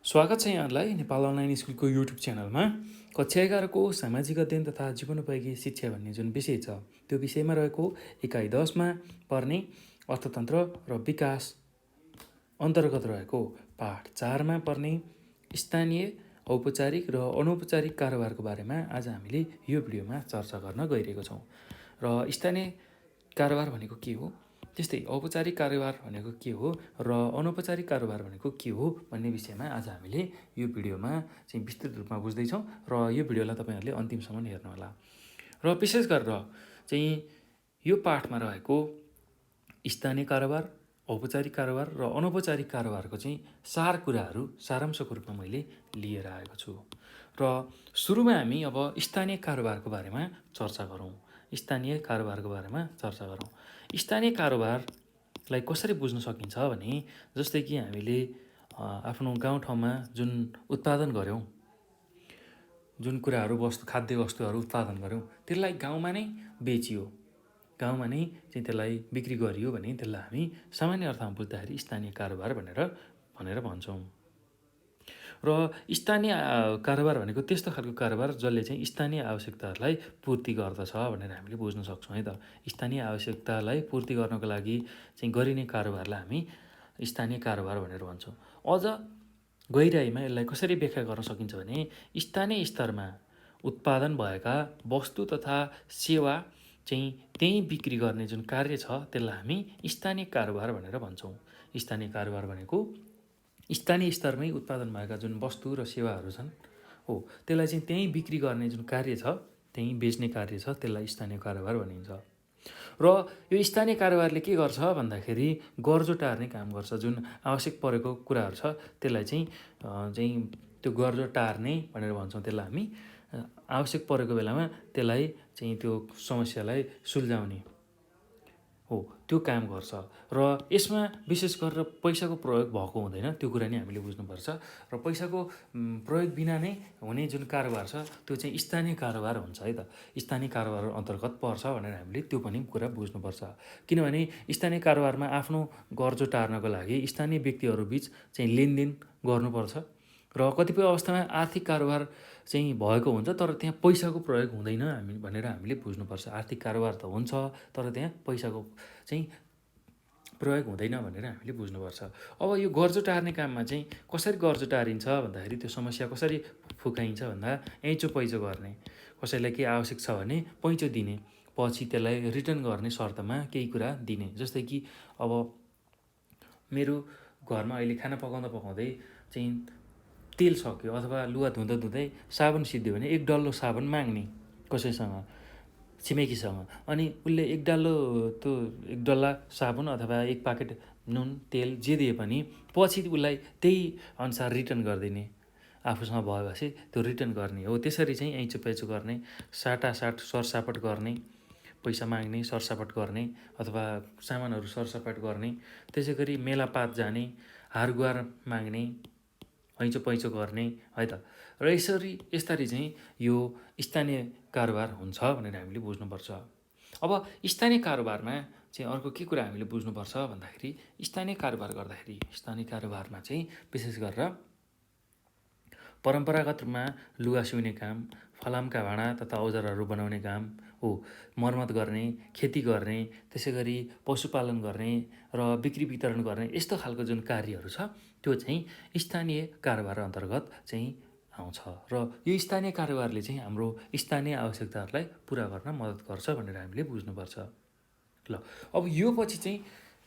स्वागत छ यहाँहरूलाई नेपाल अनलाइन स्कुलको युट्युब च्यानलमा। कक्षा 11को सामाजिक अध्ययन तथा जीवनोपयोगी शिक्षा भन्ने जुन विषय छ त्यो विषयमा रहेको इकाइ 10मा पर्ने अर्थतन्त्र र विकास अन्तर्गत रहेको पाठ 4मा पर्ने स्थानीय औपचारिक र अनौपचारिक कारोबारको बारेमा आज हामीले यो भिडियोमा चर्चा गर्न गइरहेको छौँ। र स्थानीय कारोबार भनेको के हो, त्यस्तै औपचारिक कारोबार भनेको के हो र अनौपचारिक कारोबार भनेको के हो भन्ने विषयमा आज हामीले यो भिडियोमा चाहिँ विस्तृत रूपमा बुझ्दैछौँ र यो भिडियोलाई तपाईँहरूले अन्तिमसम्म हेर्नुहोला। र विशेष गरेर चाहिँ यो पाठमा रहेको स्थानीय कारोबार, औपचारिक कारोबार र अनौपचारिक कारोबारको चाहिँ सारांशको रूपमा मैले लिएर आएको छु। र सुरुमा हामी अब स्थानीय कारोबारको बारेमा चर्चा गरौँ। स्थानीय कारोबारको बारेमा चर्चा गरौँ। स्थानीय कारोबारलाई कसरी बुझ्न सकिन्छ भने जस्तै कि हामीले आफ्नो गाउँठाउँमा जुन उत्पादन गऱ्यौँ, जुन कुराहरू खाद्य वस्तुहरू उत्पादन गऱ्यौँ त्यसलाई गाउँमा नै बेचियो, गाउँमा नै चाहिँ त्यसलाई बिक्री गरियो भने त्यसलाई हामी सामान्य अर्थमा बुझ्दाखेरि स्थानीय कारोबार भनेर भन्छौँ। र स्थानीय कारोबार भनेको त्यस्तो खालको कारोबार जसले चाहिँ स्थानीय आवश्यकताहरूलाई पूर्ति गर्दछ भनेर हामीले बुझ्न सक्छौँ है त। स्थानीय आवश्यकतालाई पूर्ति गर्नको लागि चाहिँ गरिने कारोबारलाई हामी स्थानीय कारोबार भनेर भन्छौँ। अझ गहिराइमा यसलाई कसरी व्याख्या गर्न सकिन्छ भने स्थानीय स्तरमा उत्पादन भएका वस्तु तथा सेवा चाहिँ त्यहीँ बिक्री गर्ने जुन कार्य छ त्यसलाई हामी स्थानीय कारोबार भनेर भन्छौँ। स्थानीय कारोबार भनेको स्थानीय स्तरमै उत्पादन भएका जुन वस्तु र सेवाहरू छन् हो त्यसलाई चाहिँ त्यहीँ बिक्री गर्ने जुन कार्य छ, त्यहीँ बेच्ने कार्य छ, त्यसलाई स्थानीय कारोबार भनिन्छ। र यो स्थानीय कारोबारले के गर्छ भन्दाखेरि गर्जो टार्ने काम गर्छ। जुन आवश्यक परेको कुराहरू छ त्यसलाई चाहिँ त्यो गर्जो टार्ने भनेर भन्छौँ। त्यसलाई हामी आवश्यक परेको बेलामा त्यसलाई चाहिँ त्यो समस्यालाई सुल्झाउने हो, त्यो काम गर्छ। र यसमा विशेष गरेर पैसाको प्रयोग भएको हुँदैन, त्यो कुरा नि हामीले बुझ्नुपर्छ। र पैसाको प्रयोग बिना नै हुने जुन कारोबार छ त्यो चाहिँ स्थानीय कारोबार हुन्छ है त। स्थानीय कारोबार अन्तर्गत पर्छ भनेर हामीले त्यो पनि कुरा बुझ्नुपर्छ। किनभने स्थानीय कारोबारमा आफ्नो गर्जो टार्नको लागि स्थानीय व्यक्तिहरूबीच चाहिँ लेनदेन गर्नुपर्छ र कतिपय अवस्थामा आर्थिक कारोबार चाहिँ भएको हुन्छ तर त्यहाँ पैसाको प्रयोग हुँदैन भनेर हामीले बुझ्नुपर्छ। आर्थिक कारोबार त हुन्छ तर त्यहाँ पैसाको चाहिँ प्रयोग हुँदैन भनेर हामीले बुझ्नुपर्छ। अब यो गर्जो टार्ने काममा चाहिँ कसरी गर्जो टारिन्छ भन्दाखेरि त्यो समस्या कसरी फुकाइन्छ भन्दा ऐँचो पैँचो गर्ने, कसैलाई के आवश्यक छ भने पैँचो दिने, पछि त्यसलाई रिटर्न गर्ने शर्तमा केही कुरा दिने। जस्तै कि अब मेरो घरमा अहिले खाना पकाउँदै चाहिँ तेल सक्यो अथवा लुगा धुँदै साबुन सिद्धियो भने एक डल्लो साबुन माग्ने कसैसँग, छिमेकीसँग, अनि उसले एक डल्ला साबुन अथवा एक पाकेट नुन तेल जे दिए पनि पछि उसलाई त्यही अनुसार रिटर्न गरिदिने, आफूसँग भएपछि त्यो रिटर्न गर्ने हो। त्यसरी चाहिँ ऐँचो पैँचो गर्ने, साटासाट सरसापट गर्ने, पैसा माग्ने, सरसापट गर्ने अथवा सामानहरू सरसापट गर्ने, त्यसै गरी मेलापात जाने, हारगुहार माग्ने, ऐँचो पैँचो गर्ने है त। र यसरी चाहिँ यो स्थानीय कारोबार हुन्छ भनेर हामीले बुझ्नुपर्छ। अब स्थानीय कारोबारमा चाहिँ अर्को के कुरा हामीले बुझ्नुपर्छ भन्दाखेरि स्थानीय कारोबारमा चाहिँ विशेष गरेर परम्परागत रूपमा लुगा सिउने काम, फलामका भाँडा तथा औजारहरू बनाउने काम हो, मर्मत गर्ने, खेती गर्ने, त्यसै गरी पशुपालन गर्ने र बिक्री वितरण गर्ने यस्तो खालको जुन कार्यहरू छ त्यो चाहिँ स्थानीय कारोबार अन्तर्गत चाहिँ आउँछ। र यो स्थानीय कारोबारले चाहिँ हाम्रो स्थानीय आवश्यकताहरूलाई पुरा गर्न मद्दत गर्छ भनेर हामीले बुझ्नुपर्छ। ल अब यो पछि चाहिँ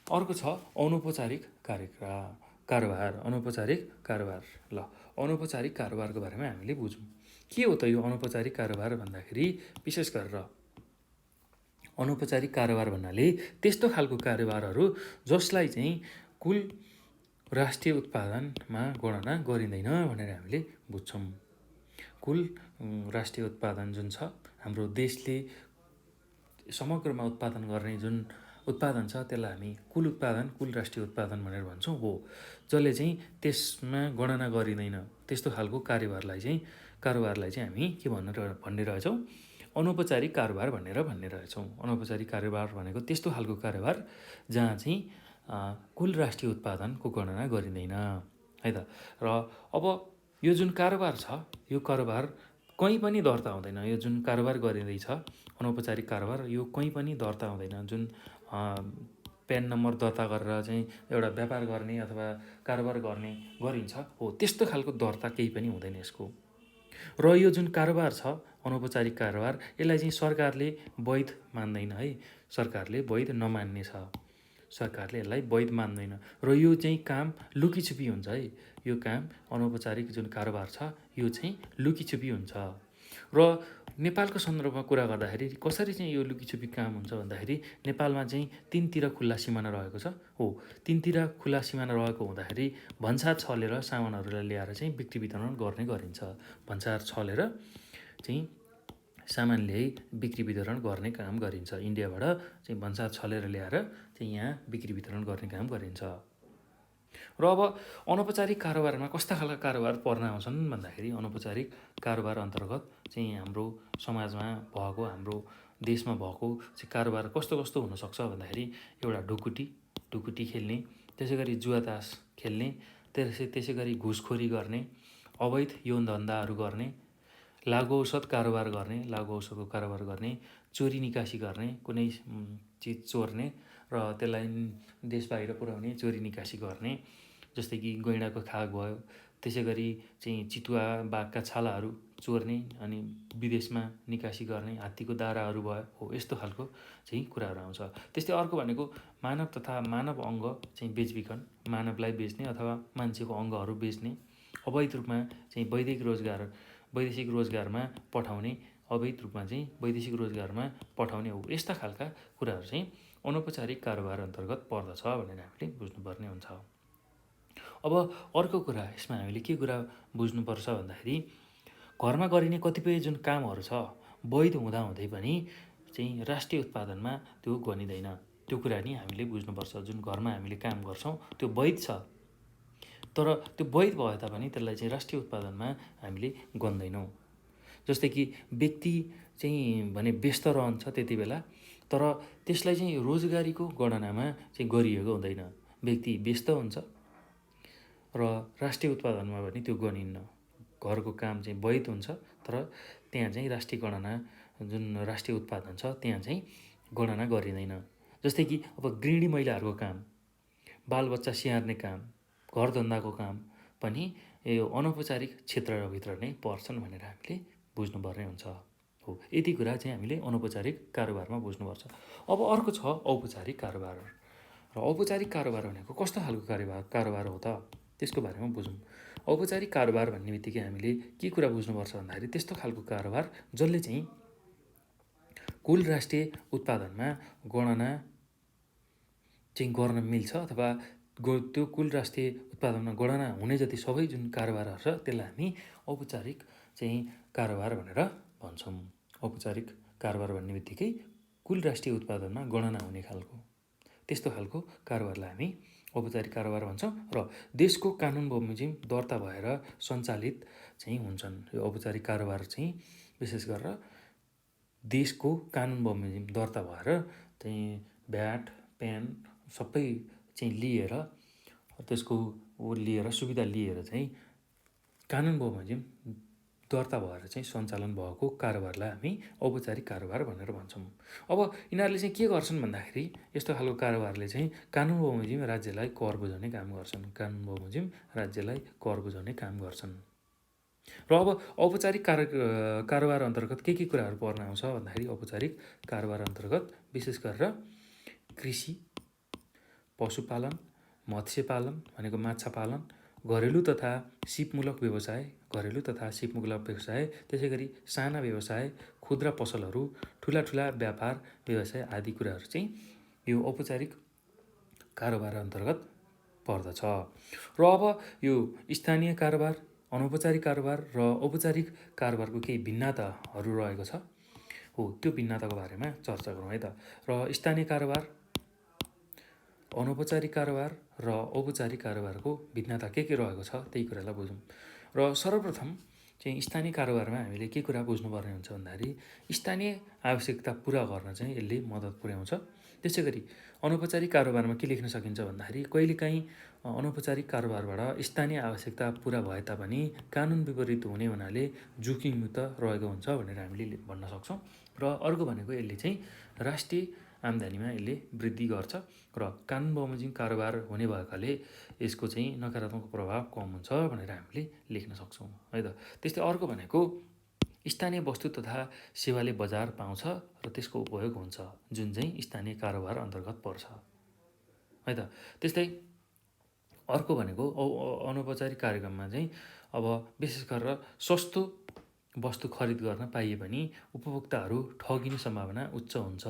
अर्को छ अनौपचारिक कारोबार। अनौपचारिक कारोबार, ल अनौपचारिक कारोबारको बारेमा हामीले बुझौँ। के हो त यो अनौपचारिक कारोबार भन्दाखेरि विशेष गरेर अनौपचारिक कारोबार भन्नाले त्यस्तो खालको कारोबारहरू जसलाई चाहिँ कुल राष्ट्रिय उत्पादनमा गणना गरिँदैन भनेर हामीले बुझ्छौँ। कुल राष्ट्रिय उत्पादन जुन छ हाम्रो देशले समग्रमा उत्पादन गर्ने जुन उत्पादन छ त्यसलाई हामी कुल राष्ट्रिय उत्पादन भनेर भन्छौँ हो, जसले चाहिँ त्यसमा गणना गरिँदैन त्यस्तो खालको कारोबारलाई चाहिँ हामी के भन्ने रहेछौँ, अनौपचारिक कारोबार भनेर भन्ने रहेछौँ। अनौपचारिक कारोबार भनेको त्यस्तो खालको कारोबार जहाँ चाहिँ कुल राष्ट्रिय उत्पादनको गणना गरिँदैन है त। र अब यो जुन कारोबार छ, यो कारोबार कहीँ पनि दर्ता हुँदैन। यो जुन कारोबार गरिँदैछ अनौपचारिक कारोबार, यो कहीँ पनि दर्ता हुँदैन। जुन प्यान नम्बर दर्ता गरेर चाहिँ एउटा व्यापार गर्ने अथवा कारोबार गर्ने गरिन्छ हो, त्यस्तो खालको दर्ता केही पनि हुँदैन यसको। र यो जुन कारोबार छ अनौपचारिक कारोबार, यसलाई चाहिँ सरकारले वैध मान्दैन है। सरकारले वैध नमान्ने छ, सरकारले यसलाई वैध मान्दैन। र यो चाहिँ काम लुकीछुपी हुन्छ है। यो काम अनौपचारिक जुन कारोबार छ यो चाहिँ लुकीछुपी हुन्छ। र नेपालको सन्दर्भमा कुरा गर्दाखेरि कसरी चाहिँ यो लुकीछुपी काम हुन्छ भन्दाखेरि, नेपालमा चाहिँ तीनतिर खुल्ला सिमाना रहेको छ हो। तीनतिर खुल्ला सिमाना रहेको हुँदाखेरि भन्सार छलेर सामानहरूलाई ल्याएर चाहिँ बिक्री वितरण गर्ने गरिन्छ। भन्सार छलेर चाहिँ सामान ल्याइ बिक्री वितरण गर्ने काम गरिन्छ। इन्डियाबाट चाहिँ भन्सार छलेर ल्याएर चाहिँ यहाँ बिक्री वितरण गर्ने काम गरिन्छ। र अब अनौपचारिक कारोबारमा कस्ता खालका कारोबार पर्न आउँछन् भन्दाखेरि, अनौपचारिक कारोबार अन्तर्गत चाहिँ हाम्रो समाजमा भएको, हाम्रो देशमा भएको चाहिँ कारोबार कस्तो कस्तो हुनसक्छ भन्दाखेरि, एउटा ढुकुटी खेल्ने, त्यसै गरी जुवातास खेल्ने, त्यसै गरी घुसखोरी गर्ने, अवैध यौन धन्दाहरू गर्ने, लागु औषध कारोबार गर्ने, लागु औषधको कारोबार गर्ने, चोरी निकासी गर्ने, कुनै चिज चोर्ने र त्यसलाई देश बाहिर पुर्याउने, चोरी निकासी गर्ने, जस्तै कि गैँडाको खाग भयो, त्यसै गरी चाहिँ चितुवा बाघका छालाहरू चोर्ने अनि विदेशमा निकासी गर्ने, हात्तीको दाराहरू भयो हो, यस्तो खालको चाहिँ कुराहरू आउँछ। त्यस्तै अर्को भनेको मानव तथा मानव अङ्ग चाहिँ बेचबिखन, मानवलाई बेच्ने अथवा मान्छेको अङ्गहरू बेच्ने, अवैध रूपमा चाहिँ वैदेशिक रोजगारमा पठाउने, अवैध रूपमा चाहिँ वैदेशिक रोजगारमा पठाउने हो, यस्ता खालका कुराहरू चाहिँ अनौपचारिक कारोबार अन्तर्गत पर्दछ भनेर हामीले बुझ्नुपर्ने हुन्छ। अब अर्को कुरा यसमा हामीले के कुरा बुझ्नुपर्छ भन्दाखेरि, घरमा गरिने कतिपय जुन कामहरू छ वैध हुँदाहुँदै पनि चाहिँ राष्ट्रिय उत्पादनमा त्यो गनिँदैन। त्यो कुरा नि हामीले बुझ्नुपर्छ। जुन घरमा हामीले काम गर्छौँ त्यो वैध छ, तर त्यो वैध भए तापनि त्यसलाई चाहिँ राष्ट्रिय उत्पादनमा हामीले गन्दैनौँ। जस्तै कि व्यक्ति चाहिँ भने व्यस्त रहन्छ त्यति बेला, तर त्यसलाई चाहिँ रोजगारीको गणनामा चाहिँ गरिएको हुँदैन। व्यक्ति व्यस्त हुन्छ र राष्ट्रिय उत्पादनमा पनि त्यो गनिन्न। घरको काम चाहिँ वैध हुन्छ, तर त्यहाँ चाहिँ राष्ट्रिय गणना, जुन राष्ट्रिय उत्पादन छ त्यहाँ चाहिँ गणना गरिँदैन। जस्तै कि अब गृहिणी महिलाहरूको काम, बालबच्चा स्याहार्ने काम, घर धन्दाको काम पनि यो अनौपचारिक क्षेत्रभित्र नै पर्छन् भनेर हामीले बुझ्नुपर्ने हुन्छ हो। यति कुरा चाहिँ हामीले अनौपचारिक कारोबारमा बुझ्नुपर्छ। अब अर्को छ औपचारिक कारोबार। र औपचारिक कारोबार भनेको कस्तो खालको कारोबार हो त, त्यसको बारेमा बुझौँ। औपचारिक कारोबार भन्ने बित्तिकै हामीले के कुरा बुझ्नुपर्छ भन्दाखेरि, त्यस्तो खालको कारोबार जसले चाहिँ कुल राष्ट्रिय उत्पादनमा गणना चाहिँ गर्न मिल्छ, अथवा त्यो कुल राष्ट्रिय उत्पादनमा गणना हुने जति सबै जुन कारोबारहरू छ त्यसलाई हामी औपचारिक चाहिँ कारोबार भनेर भन्छौँ। औपचारिक कारोबार भन्ने बित्तिकै कुल राष्ट्रिय उत्पादनमा गणना हुने खालको, त्यस्तो खालको कारोबारलाई हामी औपचारिक कारोबार भन्छौँ। र देशको कानुन बमोजिम दर्ता भएर सञ्चालित चाहिँ हुन्छन्। यो औपचारिक कारोबार चाहिँ विशेष गरेर देशको कानुन बमोजिम दर्ता भएर चाहिँ भ्याट प्यान सबै चाहिँ लिएर, त्यसको लिएर सुविधा लिएर चाहिँ कानुन बमोजिम दर्ता भएर चाहिँ सञ्चालन भएको कारोबारलाई हामी औपचारिक कारोबार भनेर भन्छौँ। अब यिनीहरूले चाहिँ के गर्छन् भन्दाखेरि, यस्तो खालको कारोबारले चाहिँ कानुन बमोजिम राज्यलाई कर बुझाउने काम गर्छन्। कानुन बमोजिम राज्यलाई कर बुझाउने काम गर्छन्। र अब औपचारिक कारोबार अन्तर्गत के कुराहरू पर्न आउँछ भन्दाखेरि, औपचारिक कारोबार अन्तर्गत विशेष गरेर कृषि, पशुपालन, मत्स्यपालन भनेको माछा पालन, घरेलु तथा सिपमूलक व्यवसाय, त्यसै गरी साना व्यवसाय, खुद्रा पसलहरू, ठुला व्यापार व्यवसाय आदि कुराहरू चाहिँ यो औपचारिक कारोबार अन्तर्गत पर्दछ। र अब यो स्थानीय कारोबार, अनौपचारिक कारोबार र औपचारिक कारोबारको केही भिन्नताहरू रहेको छ हो, त्यो भिन्नताको बारेमा चर्चा गरौँ है त। र स्थानीय कारोबार, अनौपचारिक कारोबार र औपचारिक कारोबारको भिन्नता के रहेको छ त्यही कुरालाई बुझौँ। र सर्वप्रथम चाहिँ स्थानीय कारोबारमा हामीले के कुरा बुझ्नुपर्ने हुन्छ भन्दाखेरि, स्थानीय आवश्यकता पुरा गर्न चाहिँ यसले मद्दत पुर्याउँछ। त्यसै गरी अनौपचारिक कारोबारमा के लेख्न सकिन्छ भन्दाखेरि कहिलेकाहीँ अनौपचारिक कारोबारबाट स्थानीय आवश्यकता पुरा भए तापनि कानुन विपरीत हुने हुनाले जोखिमयुक्त रहेको हुन्छ भनेर हामीले भन्न सक्छौँ। र अर्को भनेको यसले चाहिँ राष्ट्रिय आम्दानीमा यसले वृद्धि गर्छ र कानुन बमोजिम कारोबार हुने भएकाले यसको चाहिँ नकारात्मक प्रभाव कम हुन्छ भनेर हामीले लेख्न सक्छौँ है त। त्यस्तै अर्को भनेको स्थानीय वस्तु तथा सेवाले बजार पाउँछ र त्यसको उपयोग हुन्छ जुन चाहिँ स्थानीय कारोबार अन्तर्गत पर्छ है त। त्यस्तै अर्को भनेको अनौपचारिक कार्यक्रममा चाहिँ अब विशेष गरेर सस्तो वस्तु खरिद गर्न पाइए पनि उपभोक्ताहरू ठगिने सम्भावना उच्च हुन्छ।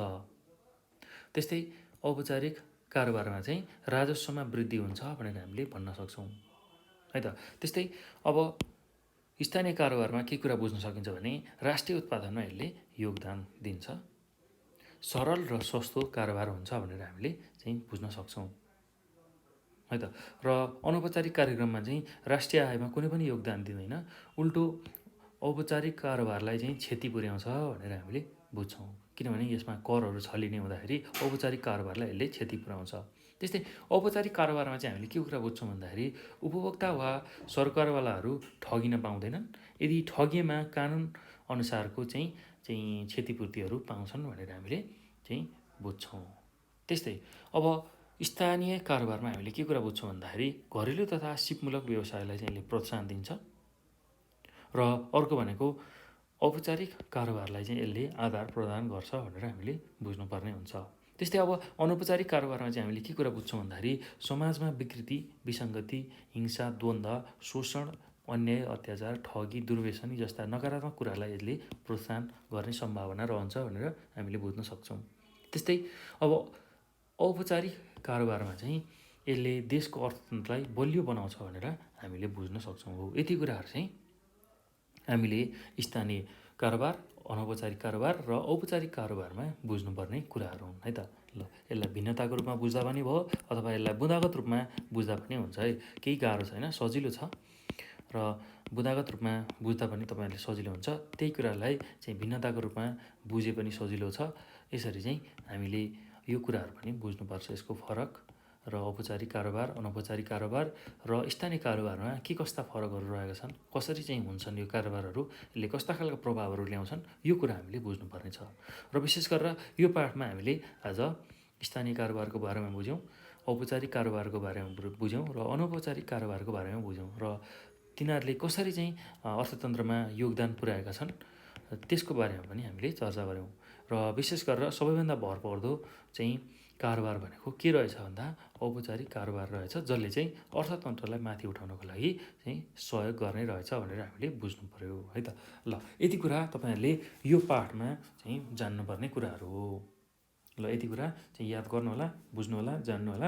त्यस्तै औपचारिक कारोबारमा चाहिँ राजस्वमा वृद्धि हुन्छ भनेर हामीले भन्न सक्छौँ है त। त्यस्तै अब स्थानीय कारोबारमा के कुरा बुझ्न सकिन्छ भने राष्ट्रिय उत्पादनमा यसले योगदान दिन्छ, सरल र सस्तो कारोबार हुन्छ भनेर हामीले चाहिँ बुझ्न सक्छौँ है त। र अनौपचारिक कार्यक्रममा चाहिँ राष्ट्रिय आयमा कुनै पनि योगदान दिँदैन, उल्टो औपचारिक कारोबारलाई चाहिँ क्षति पुर्याउँछ भनेर हामीले बुझ्छौँ, किनभने यसमा करहरू छलिने हुँदाखेरि औपचारिक कारोबारलाई यसले क्षति पुर्याउँछ। त्यस्तै औपचारिक कारोबारमा चाहिँ हामीले के कुरा बुझ्छौँ भन्दाखेरि उपभोक्ता वा सरकारवालाहरू ठगिन पाउँदैनन्, यदि ठगिएमा कानुन अनुसारको चाहिँ क्षतिपूर्तिहरू पाउँछन् भनेर हामीले चाहिँ बुझ्छौँ। त्यस्तै अब स्थानीय कारोबारमा हामीले के कुरा बुझ्छौँ भन्दाखेरि घरेलु तथा सिपमूलक व्यवसायलाई चाहिँ यसले प्रोत्साहन दिन्छ र अर्को भनेको औपचारिक कारोबारलाई चाहिँ यसले आधार प्रदान गर्छ भनेर हामीले बुझ्नुपर्ने हुन्छ। त्यस्तै अब अनौपचारिक कारोबारमा चाहिँ हामीले के कुरा बुझ्छौँ भन्दाखेरि समाजमा विकृति, विसङ्गति, हिंसा, द्वन्द्व, शोषण, अन्याय, अत्याचार, ठगी, दुर्व्यसनी जस्ता नकारात्मक कुरालाई यसले प्रोत्साहन गर्ने सम्भावना रहन्छ भनेर हामीले बुझ्न सक्छौँ। त्यस्तै अब औपचारिक कारोबारमा चाहिँ यसले देशको अर्थतन्त्रलाई बलियो बनाउँछ भनेर हामीले बुझ्न सक्छौँ। यति कुराहरू चाहिँ हामीले स्थानीय कारोबार, अनौपचारिक कारोबार र औपचारिक कारोबारमा बुझ्नुपर्ने कुराहरू हुन् है त। ल यसलाई भिन्नताको रूपमा बुझ्दा पनि भयो अथवा यसलाई बुँदागत रूपमा बुझ्दा पनि हुन्छ है, केही गाह्रो छैन, सजिलो छ र बुँदागत रूपमा बुझ्दा पनि तपाईँहरूले सजिलो हुन्छ, त्यही कुरालाई चाहिँ भिन्नताको रूपमा बुझे पनि सजिलो छ। यसरी चाहिँ हामीले यो कुराहरू पनि बुझ्नुपर्छ, यसको फरक र औपचारिक कारोबार, अनौपचारिक कारोबार र स्थानीय कारोबारमा के कस्ता फरकहरू रहेका छन्, कसरी चाहिँ हुन्छन् यो कारोबारहरू, यसले कस्ता खालका प्रभावहरू ल्याउँछन्, यो कुरा हामीले बुझ्नुपर्ने छ। र विशेष गरेर यो पाठमा हामीले आज स्थानीय कारोबारको बारेमा बुझ्यौँ, औपचारिक कारोबारको बारेमा बुझ्यौँ र अनौपचारिक कारोबारको बारेमा बुझ्यौँ र तिनीहरूले कसरी चाहिँ अर्थतन्त्रमा योगदान पुर्याएका छन् त्यसको बारेमा पनि हामीले चर्चा गऱ्यौँ। र विशेष गरेर सबैभन्दा भरपर्दो चाहिँ कारोबार भनेको के रहेछ भन्दा औपचारिक कारोबार रहेछ, जसले चाहिँ अर्थतन्त्रलाई माथि उठाउनको लागि चाहिँ सहयोग गर्ने रहेछ भनेर हामीले बुझ्नु पर्यो है त। ल यति कुरा तपाईँहरूले यो पाठमा चाहिँ जान्नुपर्ने कुराहरू हो। ल यति कुरा चाहिँ याद गर्नुहोला, बुझ्नुहोला, जान्नुहोला।